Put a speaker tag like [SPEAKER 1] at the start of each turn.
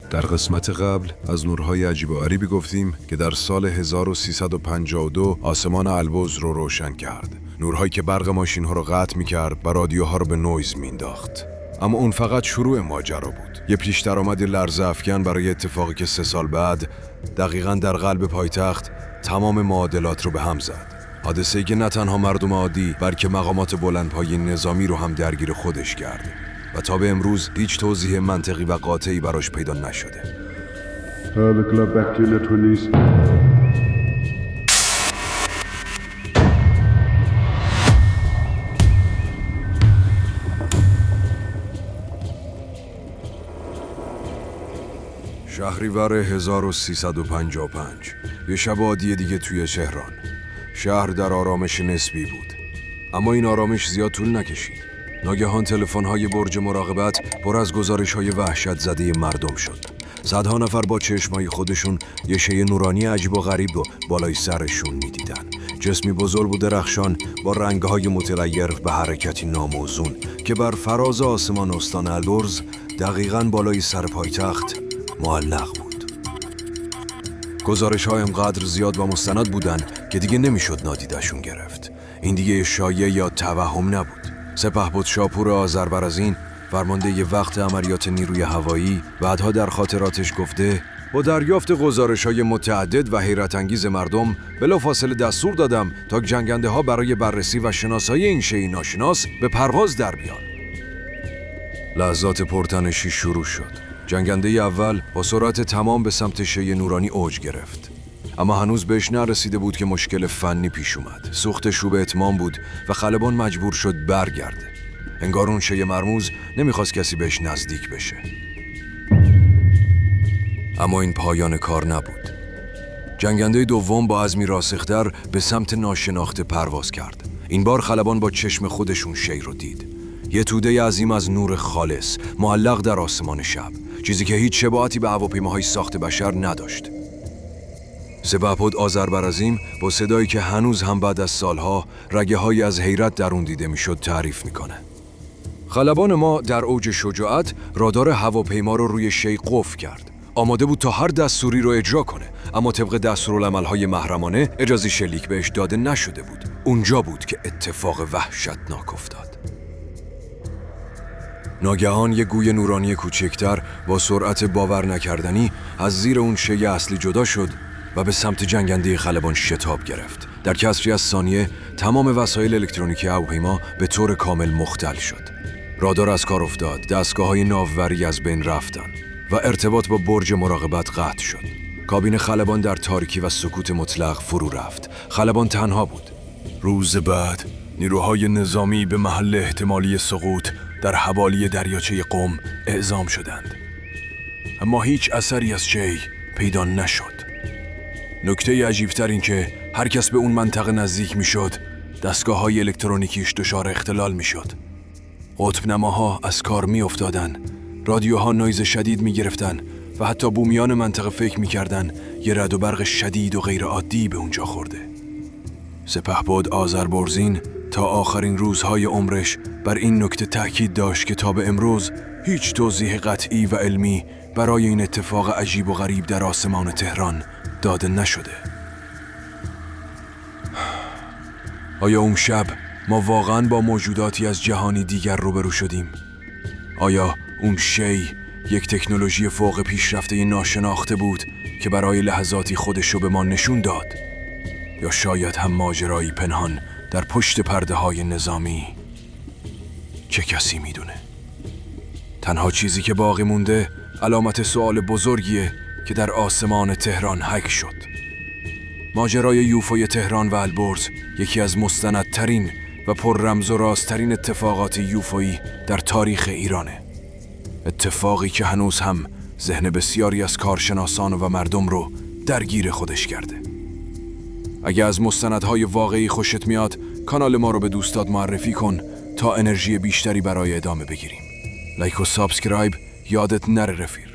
[SPEAKER 1] در قسمت قبل از نورهای عجیب و غریبی گفتیم که در سال 1352 آسمان البرز رو روشن کرد. نورهایی که برق ماشین ها رو قطع می کرد و رادیوها رو به نویز می انداخت. اما اون فقط شروع ماجرا بود. یه پیش درآمد لرزه افکن برای اتفاقی که 3 سال بعد دقیقاً در قلب پایتخت تمام معادلات رو به هم زد. حادثه‌ای که نه تنها مردم عادی بلکه مقامات بلندپایه نظامی رو هم درگیر خودش کرد و تا به امروز هیچ توضیح منطقی و قاطعی براش پیدا نشده.
[SPEAKER 2] The club back to the 20s.
[SPEAKER 1] شهریور 1355 یه شب عادی دیگه توی تهران. شهر در آرامش نسبی بود، اما این آرامش زیاد طول نکشید. ناگهان تلفن‌های برج مراقبت پر از گزارش‌های وحشت زده مردم شد. صدها نفر با چشمای خودشون یه شی نورانی عجیب و غریب رو بالای سرشون می‌دیدن. جسمی بزرگ و درخشان با رنگ‌های متغیر به حرکتی ناموزون که بر فراز آسمان استان البرز دقیقاً بالای سر پایتخت معلق بود. گزارش‌ها انقدر زیاد و مستند بودن که دیگه نمیشد نادیدشون گرفت. این دیگه شایعه یا توهم نبود. سپهبد شاپور آذربرزین فرمانده ی وقت عملیات نیروی هوایی بعدها در خاطراتش گفته: با دریافت گزارش‌های متعدد و حیرت انگیز مردم بلافاصله دستور دادم تا جنگنده ها برای بررسی و شناسایی این شی ناشناس به پرواز در بیان. لحظات پرتنشی شروع شد. جنگنده اول با سرعت تمام به سمت شی نورانی اوج گرفت، اما هنوز بهش نرسیده بود که مشکل فنی پیش اومد. سوختش رو به اتمام بود و خلبان مجبور شد برگرده. انگار اون شی مرموز نمیخواست کسی بهش نزدیک بشه. اما این پایان کار نبود. جنگنده دوم با عزمی راسختر به سمت ناشناخته پرواز کرد. این بار خلبان با چشم خودشون شی رو دید. یه توده عظیم از نور خالص معلق در آسمان شب، چیزی که هیچ شباهتی به هواپیماهای ساخت بشر نداشت. سپهبد آذربرزین با صدایی که هنوز هم بعد از سالها رگه‌هایی از حیرت در اون دیده میشد تعریف میکنه: خلبان ما در اوج شجاعت رادار هواپیما رو روی شی قفل کرد. آماده بود تا هر دستوری رو اجرا کنه، اما طبق دستورالعمل‌های محرمانه اجازه شلیک بهش داده نشده بود. اونجا بود که اتفاق وحشتناک افتاد. ناگهان یک گوی نورانی کوچکتر با سرعت باور نکردنی از زیر اون شی اصلی جدا شد و به سمت جنگنده خلبان شتاب گرفت. در کسری از ثانیه تمام وسایل الکترونیکی هواپیما به طور کامل مختل شد. رادار از کار افتاد، دستگاه‌های ناوبری از بین رفتن و ارتباط با برج مراقبت قطع شد. کابین خلبان در تاریکی و سکوت مطلق فرو رفت. خلبان تنها بود. روز بعد نیروهای نظامی به محل احتمالی سقوط در حوالی دریاچه قم اعزام شدند، اما هیچ اثری از شی پیدا نشد. نکته عجیب‌تر این که هر کس به اون منطقه نزدیک میشد دستگاه‌های الکترونیکیش دچار اختلال میشد. قطب‌نماها از کار میافتادن، رادیوها نویز شدید میگرفتن و حتی بومیان منطقه فکر میکردن یه رعد و برق شدید و غیر عادی به اونجا خورده. سپهبد آذربرزین تا آخرین روزهای عمرش بر این نکته تأکید داشت که تا به امروز هیچ توضیح قطعی و علمی برای این اتفاق عجیب و غریب در آسمان تهران داده نشده. آیا اون شب ما واقعاً با موجوداتی از جهانی دیگر روبرو شدیم؟ آیا اون شی یک تکنولوژی فوق پیشرفته ناشناخته بود که برای لحظاتی خودش رو به ما نشون داد؟ یا شاید هم ماجرایی پنهان در پشت پرده های نظامی؟ چه کسی میدونه؟ تنها چیزی که باقی مونده علامت سوال بزرگیه که در آسمان تهران حک شد. ماجرای یوفوی تهران و البرز یکی از مستندترین و پر رمز و رازترین اتفاقات یوفویی در تاریخ ایرانه. اتفاقی که هنوز هم ذهن بسیاری از کارشناسان و مردم رو درگیر خودش کرده. اگه از مستندهای واقعی خوشت میاد، کانال ما رو به دوستات معرفی کن تا انرژی بیشتری برای ادامه بگیریم. لایک و سابسکرایب یادت نره رفیق.